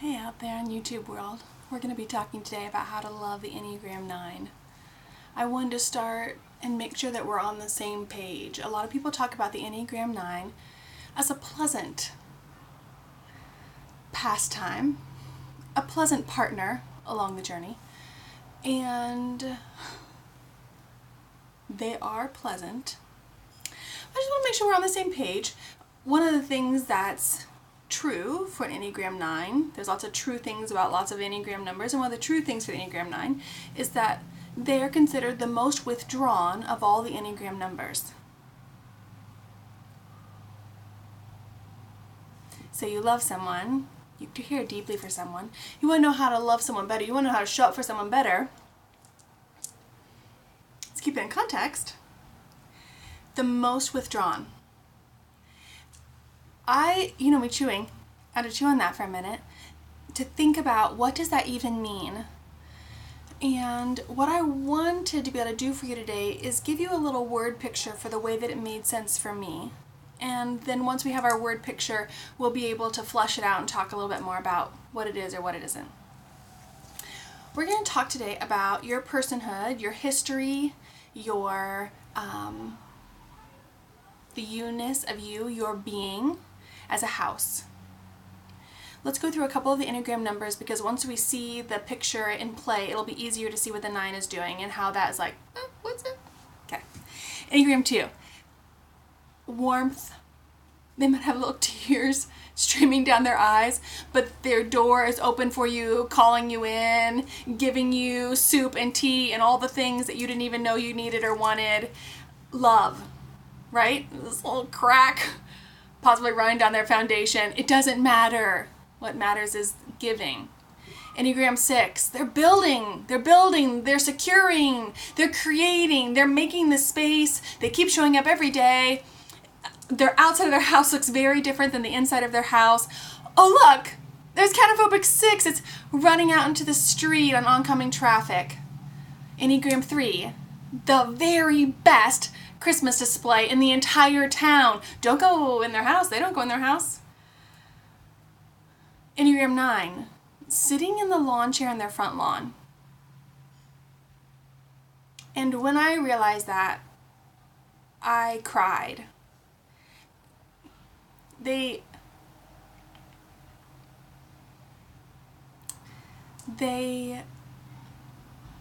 Hey out there in YouTube world, we're going to be talking today about how to love the Enneagram 9. I wanted to start and make sure that we're on the same page. A lot of people talk about the Enneagram 9 as a pleasant pastime, a pleasant partner along the journey, and they are pleasant. I just want to make sure we're on the same page. One of the things that's true for an Enneagram 9, there's lots of true things about lots of Enneagram numbers, and one of the true things for the Enneagram 9 is that they are considered the most withdrawn of all the Enneagram numbers. So you love someone, you care deeply for someone, you want to know how to love someone better, you want to know how to show up for someone better. Let's keep it in context. The most withdrawn. I had to chew on that for a minute to think about what does that even mean. And what I wanted to be able to do for you today is give you a little word picture for the way that it made sense for me. And then once we have our word picture, we'll be able to flesh it out and talk a little bit more about what it is or what it isn't. We're going to talk today about your personhood, your history, your the you-ness of you, your being as a house. Let's go through a couple of the Enneagram numbers because once we see the picture in play, it'll be easier to see what the 9 is doing and how that is like, what's it? Okay. Enneagram 2. Warmth. They might have little tears streaming down their eyes, but their door is open for you, calling you in, giving you soup and tea and all the things that you didn't even know you needed or wanted. Love, right? This little crack possibly running down their foundation. It doesn't matter. What matters is giving. Enneagram 6, they're building, they're securing, they're creating, they're making the space, they keep showing up every day. Their outside of their house looks very different than the inside of their house. Oh look, there's Cataphobic 6, it's running out into the street on oncoming traffic. Enneagram 3, the very best Christmas display in the entire town. Don't go in their house. They don't go in their house. Enneagram 9, sitting in the lawn chair in their front lawn. And when I realized that, I cried. They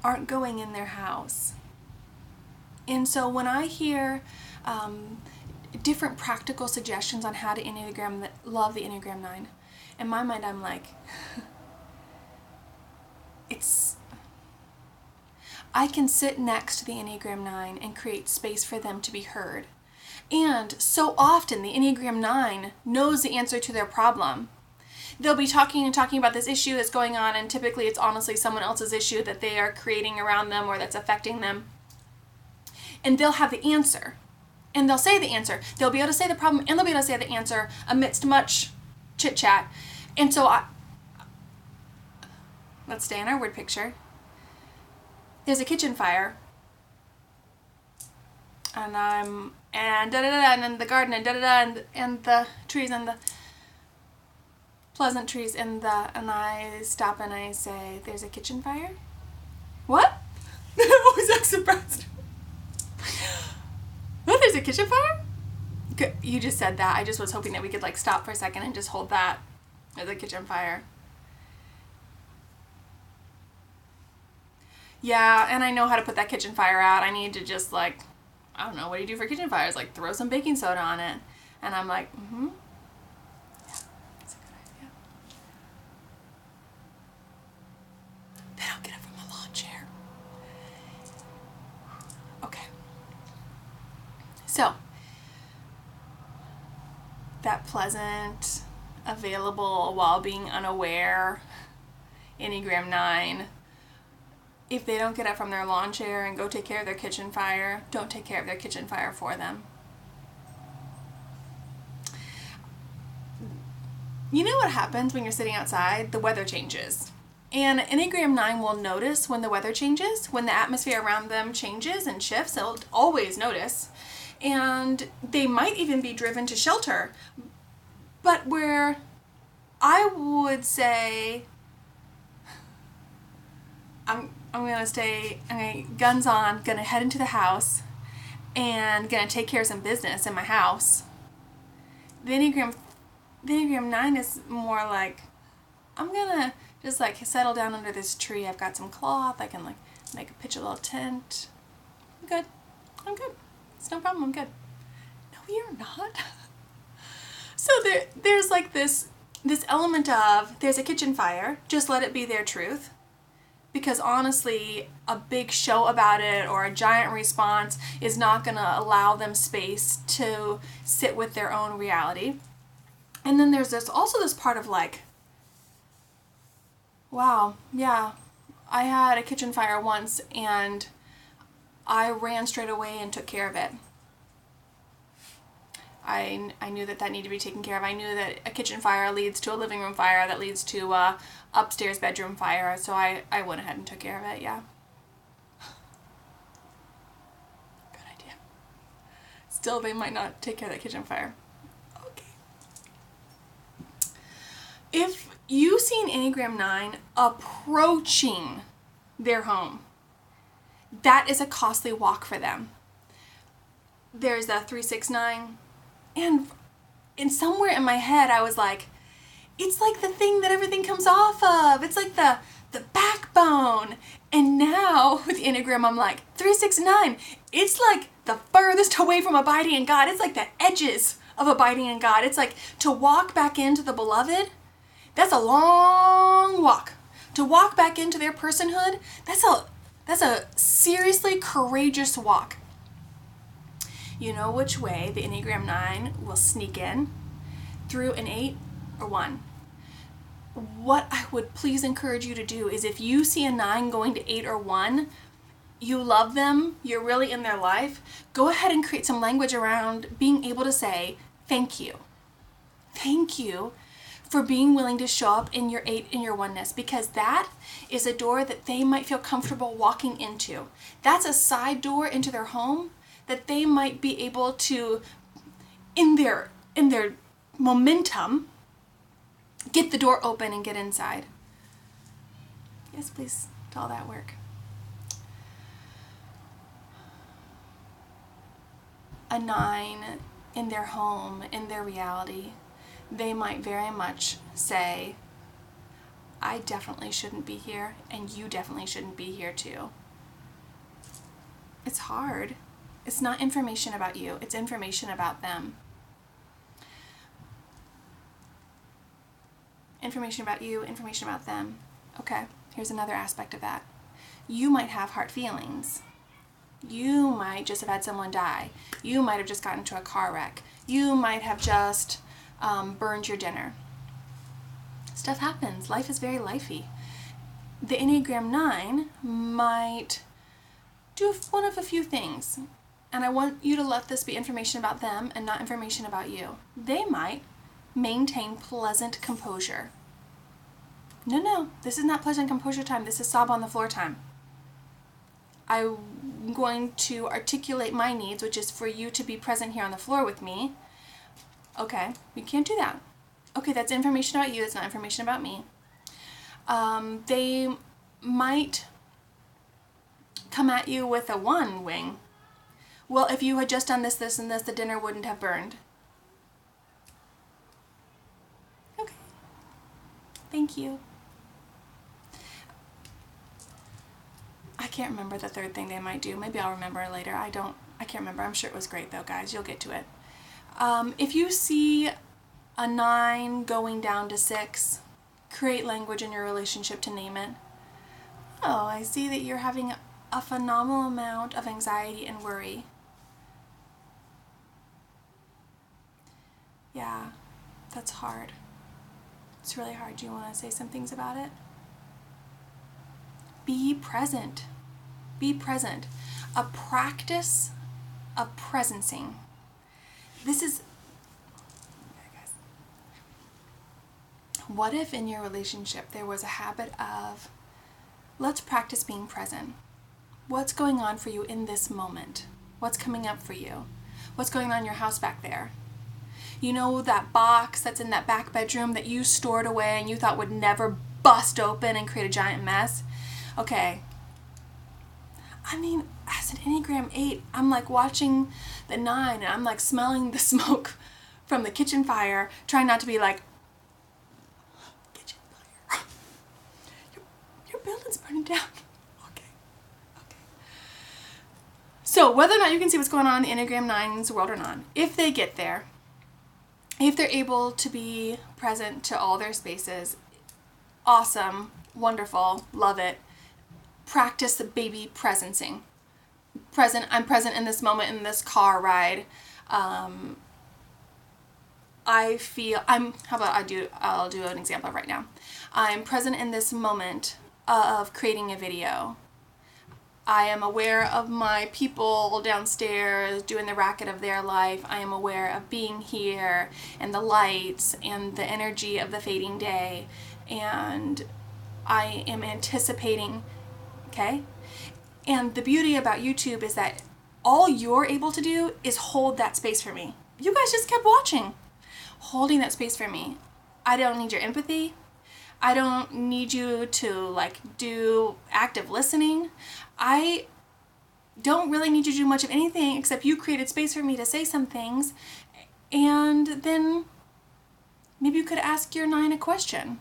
aren't going in their house. And so when I hear different practical suggestions on how to love the Enneagram 9, in my mind I'm like, I can sit next to the Enneagram 9 and create space for them to be heard. And so often the Enneagram 9 knows the answer to their problem. They'll be talking about this issue that's going on, and typically it's honestly someone else's issue that they are creating around them or that's affecting them. And they'll have the answer. And they'll say the answer. They'll be able to say the problem and they'll be able to say the answer amidst much chit-chat. And so let's stay in our word picture. There's a kitchen fire. And da-da-da, and then the garden, and da-da-da, and the trees, and the pleasant trees, and I stop and I say, there's a kitchen fire? What? I was that surprised. What, there's a kitchen fire? You just said that. I just was hoping that we could stop for a second and just hold that. There's a kitchen fire. Yeah, and I know how to put that kitchen fire out. I need to just I don't know, what do you do for kitchen fires? Throw some baking soda on it. And I'm like, yeah, that's a good idea. They don't get it from a lawn chair. Okay. So, that pleasant, available while being unaware, Enneagram 9, if they don't get up from their lawn chair and go take care of their kitchen fire, don't take care of their kitchen fire for them. You know what happens when you're sitting outside? The weather changes. And Enneagram 9 will notice when the weather changes, when the atmosphere around them changes and shifts. They'll always notice. And they might even be driven to shelter. But where I would say I'm gonna guns on, gonna head into the house and gonna take care of some business in my house. The Enneagram 9 is more like, I'm gonna just like settle down under this tree. I've got some cloth. I can like pitch a little tent. I'm good. It's no problem. I'm good. No, you're not. So there's like this element of, there's a kitchen fire. Just let it be their truth. Because honestly, a big show about it or a giant response is not going to allow them space to sit with their own reality. And then there's also this part of like, wow, yeah, I had a kitchen fire once and I ran straight away and took care of it. I knew that needed to be taken care of. I knew that a kitchen fire leads to a living room fire that leads to a upstairs bedroom fire. So I went ahead and took care of it, yeah. Good idea. Still, they might not take care of that kitchen fire. Okay. If you see an Enneagram 9 approaching their home, that is a costly walk for them. There's a 369. And somewhere in my head, I was like, it's like the thing that everything comes off of. It's like the backbone. And now with the Enneagram, I'm like, 369. It's like the furthest away from abiding in God. It's like the edges of abiding in God. It's like to walk back into the beloved, that's a long walk. To walk back into their personhood, that's a seriously courageous walk. You know which way the Enneagram 9 will sneak in? Through an 8 or 1. What I would please encourage you to do is, if you see a 9 going to 8 or 1, you love them, you're really in their life, go ahead and create some language around being able to say, thank you. Thank you for being willing to show up in your 8 and your oneness, because that is a door that they might feel comfortable walking into. That's a side door into their home that they might be able to, in their momentum, get the door open and get inside. Yes, please, to all that work. A 9 in their home, in their reality, they might very much say, I definitely shouldn't be here, and you definitely shouldn't be here too. It's hard. It's not information about you, it's information about them. Information about you, information about them. Okay, here's another aspect of that. You might have hard feelings. You might just have had someone die. You might have just gotten into a car wreck. You might have just burned your dinner. Stuff happens. Life is very lifey. The Enneagram 9 might do one of a few things. And I want you to let this be information about them and not information about you. They might maintain pleasant composure. No, this is not pleasant composure time. This is sob on the floor time. I'm going to articulate my needs, which is for you to be present here on the floor with me. Okay, we can't do that. Okay, that's information about you. It's not information about me. They might come at you with a 1 wing. Well, if you had just done this, this, and this, the dinner wouldn't have burned. Okay. Thank you. I can't remember the third thing they might do. Maybe I'll remember it later. I can't remember. I'm sure it was great though, guys. You'll get to it. If you see a 9 going down to 6, create language in your relationship to name it. Oh, I see that you're having a phenomenal amount of anxiety and worry. Yeah, that's hard. It's really hard. Do you want to say some things about it? Be present. Be present. A practice of presencing. This is... What if in your relationship there was a habit of, let's practice being present. What's going on for you in this moment? What's coming up for you? What's going on in your house back there? You know that box that's in that back bedroom that you stored away and you thought would never bust open and create a giant mess? Okay. I mean, as an Enneagram 8, I'm like watching the 9 and I'm like smelling the smoke from the kitchen fire, trying not to be like, kitchen fire. Your building's burning down. Okay. So whether or not you can see what's going on in the Enneagram 9's world or not, if they get there, if they're able to be present to all their spaces, awesome, wonderful, love it. Practice the baby presencing. I'm present in this moment, in this car ride. I'll do an example right now. I'm present in this moment of creating a video. I am aware of my people downstairs doing the racket of their life. I am aware of being here and the lights and the energy of the fading day. And I am anticipating, okay? And the beauty about YouTube is that all you're able to do is hold that space for me. You guys just kept watching, holding that space for me. I don't need your empathy. I don't need you to like do active listening. I don't really need you to do much of anything except you created space for me to say some things, and then maybe you could ask your 9 a question.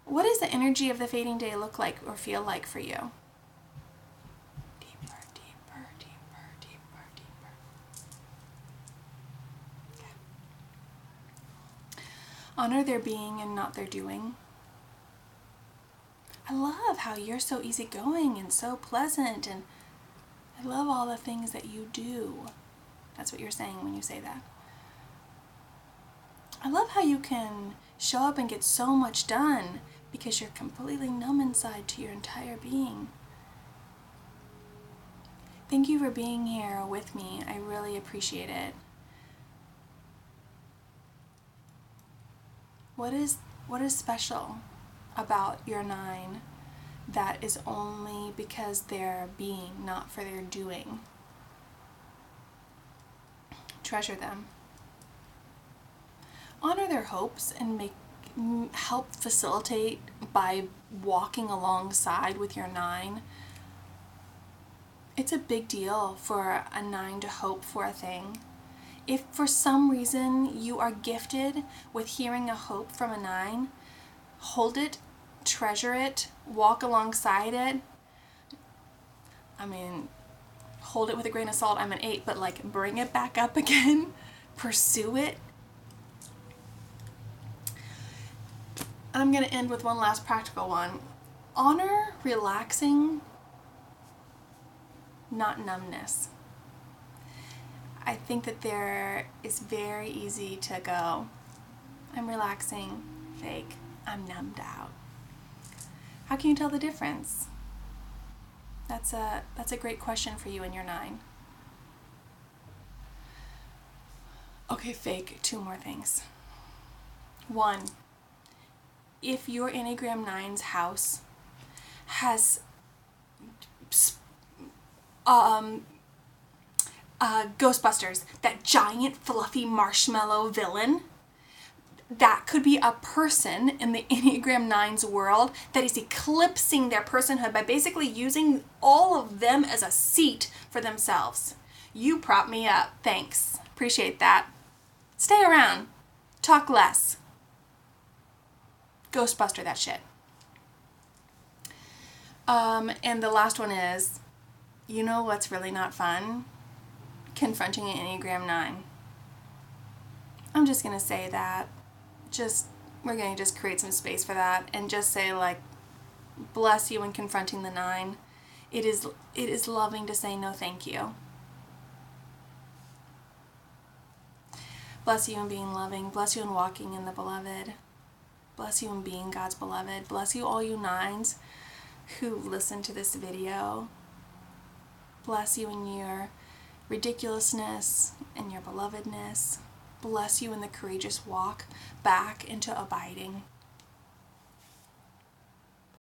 What does the energy of the fading day look like or feel like for you? Deeper, deeper, deeper, deeper, deeper. Okay. Honor their being and not their doing. I love how you're so easygoing and so pleasant, and I love all the things that you do. That's what you're saying when you say that. I love how you can show up and get so much done because you're completely numb inside to your entire being. Thank you for being here with me. I really appreciate it. What is special about your 9 that is only because they're being, not for their doing? Treasure them. Honor their hopes and help facilitate by walking alongside with your 9. It's a big deal for a 9 to hope for a thing. If for some reason you are gifted with hearing a hope from a 9, hold it, treasure it, walk alongside it. I mean, hold it with a grain of salt. I'm an 8, but like bring it back up again, pursue it. I'm going to end with one last practical one. Honor relaxing, not numbness. I think that there is very easy to go, I'm relaxing, fake, I'm numbed out. How can you tell the difference? That's a great question for you and your 9. Okay, fake, 2 more things. 1, if your Enneagram 9's house has Ghostbusters, that giant fluffy marshmallow villain, that could be a person in the Enneagram 9's world that is eclipsing their personhood by basically using all of them as a seat for themselves. You prop me up. Thanks. Appreciate that. Stay around. Talk less. Ghostbuster that shit. And the last one is, you know what's really not fun? Confronting an Enneagram 9. I'm just going to say that. We're going to just create some space for that and just say, like, bless you in confronting the 9. It is loving to say no thank you. Bless you in being loving. Bless you in walking in the beloved. Bless you in being God's beloved. Bless you all you 9s who listen to this video. Bless you in your ridiculousness and your belovedness. Bless you in the courageous walk back into abiding.